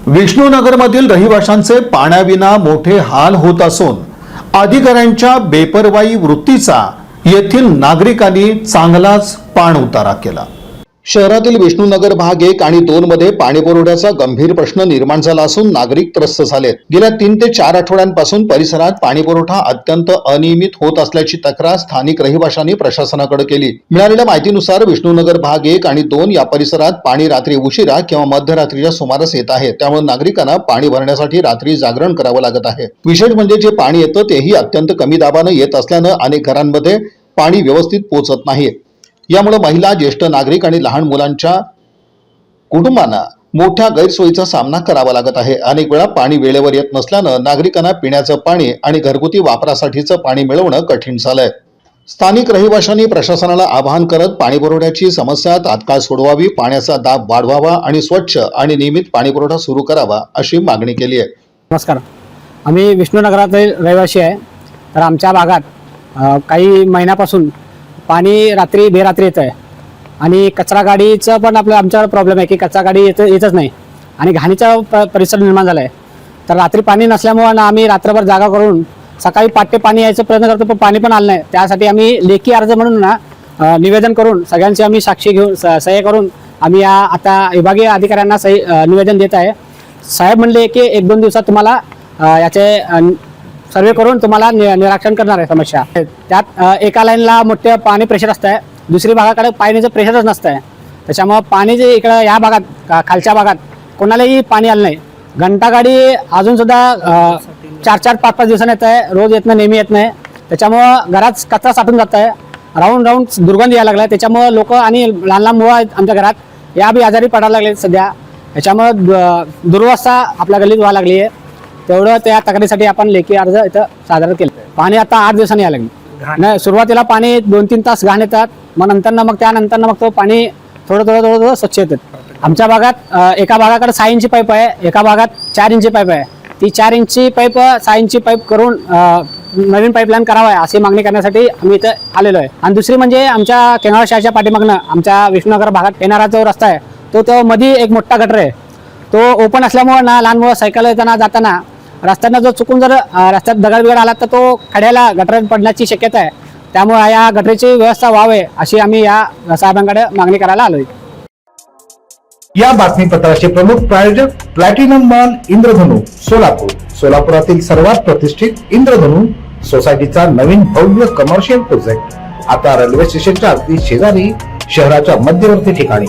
विष्णुनगरमधील रहिवाशांचे पाण्याविना मोठे हाल होत असून अधिकाऱ्यांच्या बेपर्वाई वृत्तीचा येथील नागरिकांनी चांगलाच पाणउतारा केला। शहरातील विष्णुनगर भाग 1 आणि 2 मध्ये पाणीपुरवठ्याचा गंभीर प्रश्न निर्माण झाला असून नागरिक त्रस्त झालेत। गेल्या 3 ते 4 आठवड्यांपासून परिसरात पाणीपुरवठा अत्यंत अनियमित होत असल्याची तक्रार स्थानिक रहिवाशांनी प्रशासनाकडे केली। मिळालेल्या माहितीनुसार विष्णुनगर भाग 1 आणि 2 या परिसरात पाणी रात्री उशिरा किंवा मध्यरात्रीच्या सुमारास येत आहे। त्यामुळे नागरिकांना पाणी भरण्यासाठी रात्री जागरण करावं लागत आहे। विशेष म्हणजे जे पाणी येतं तेही अत्यंत कमी दाबाने येत असल्याने अनेक घरांमध्ये पाणी व्यवस्थित पोहोचत नाही। यामुळे महिला, ज्येष्ठ नागरिक आणि लहान मुलांच्या कुटुंबांना मोठ्या गैरसोयीचा सामना करावा लागत आहे। अनेक वेळा पाणी वेळेवर येत नसल्याने नागरिकांना पिण्याचं पाणी आणि घरगुती वापरासाठीचं पाणी मिळवणं कठीण झालंय। स्थानिक रहिवाशांनी प्रशासनाला आवाहन करत पाणीपुरवठ्याची समस्या तात्काळ सोडवावी, पाण्याचा दाब वाढवावा आणि स्वच्छ आणि नियमित पाणीपुरवठा सुरू करावा अशी मागणी केली आहे। नमस्कार, आम्ही विष्णुनगरातील रहिवासी आहे। तर आमच्या भागात काही महिन्यापासून पाणी रात्री बेरात्री येत आहे आणि कचरा गाडीचं पण आमच्यावर प्रॉब्लेम आहे की कचरा गाडी येतच नाही आणि घाणीचा परिसर निर्माण झाला आहे। तर रात्री पाणी नसल्यामुळे आम्ही रात्रभर जागा करून सकाळी पाटे पाणी यायचा प्रयत्न करतो, पण पाणी पण आलं नाही। त्यासाठी आम्ही लेखी अर्ज म्हणून निवेदन करून सगळ्यांची आम्ही साक्षी घेऊन सह्या करून आम्ही आता विभागीय अधिकाऱ्यांना निवेदन देत आहे। साहेब म्हणले की 1-2 दिवसात तुम्हाला याचे सर्वे करून तुम्हाला निराकरण करणार आहे समस्या। त्यात एका लाईनला मोठे पाणी प्रेशर असतं आहे, दुसरी भागाकडे पाण्याचं प्रेशरच नसतं आहे। त्याच्यामुळे पाणी जे इकडं या भागात खालच्या भागात कोणालाही पाणी आलं नाही। घंटागाडी अजून सुद्धा 4-4, 5-5 दिवसांनी येत आहे, रोज येत नाही, नेहमी येत नाही। त्याच्यामुळं घरात कचरा साठून जात आहे, राऊंड दुर्गंध यायला लागला आहे। त्याच्यामुळं लोक आणि लहान लहान मुलं आहेत आमच्या घरात या बी आजारी पडायला लागले सध्या। त्याच्यामुळं दुर्वस्था आपल्या गल्लीत व्हायला लागली आहे। तेवढं त्या तक्रारीसाठी आपण लेखी अर्ज इथं सादर केलं। पाणी आता 8 दिवसांनी यायला लागले नाही। सुरुवातीला पाणी 2-3 तास घाण येतात, मग त्यानंतर मग तो पाणी थोडं स्वच्छ येतात। आमच्या भागात एका भागाकडे 6 इंची पाईप आहे, एका भागात 4 इंची पाईप आहे। ती 4 इंची पाईप 6 इंची पाईप करून नवीन पाईपलाईन करावा अशी मागणी करण्यासाठी आम्ही इथं आलेलो आहे। आणि दुसरी म्हणजे आमच्या केंगाळ शाळेच्या पाठीमागनं आमच्या विष्णुनगर भागात येणारा जो रस्ता आहे तो मध्ये एक मोठा गटर आहे। तो ओपन असल्यामुळे लहान मुलं सायकल येताना जाताना रस्त्यानं जो चुकून जर रस्त्यात दगड बिगड आला तर तो खड्याला गटरात पडण्याची शक्यता आहे। त्यामुळे या गटरीची व्यवस्था व्हावी अशी आम्ही या साहेबांकडे मागणी करायला आलोय। या बातमीपत्राचे प्रमुख प्रायोजक प्लॅटिनम मॉल इंद्रधनु सोलापूर। सोलापुरातील सर्वात प्रतिष्ठित इंद्रधनु सोसायटीचा नवीन भव्य कमर्शियल प्रोजेक्ट आता रेल्वे स्टेशनच्या अगदी शेजारी शहराच्या मध्यवर्ती ठिकाणी।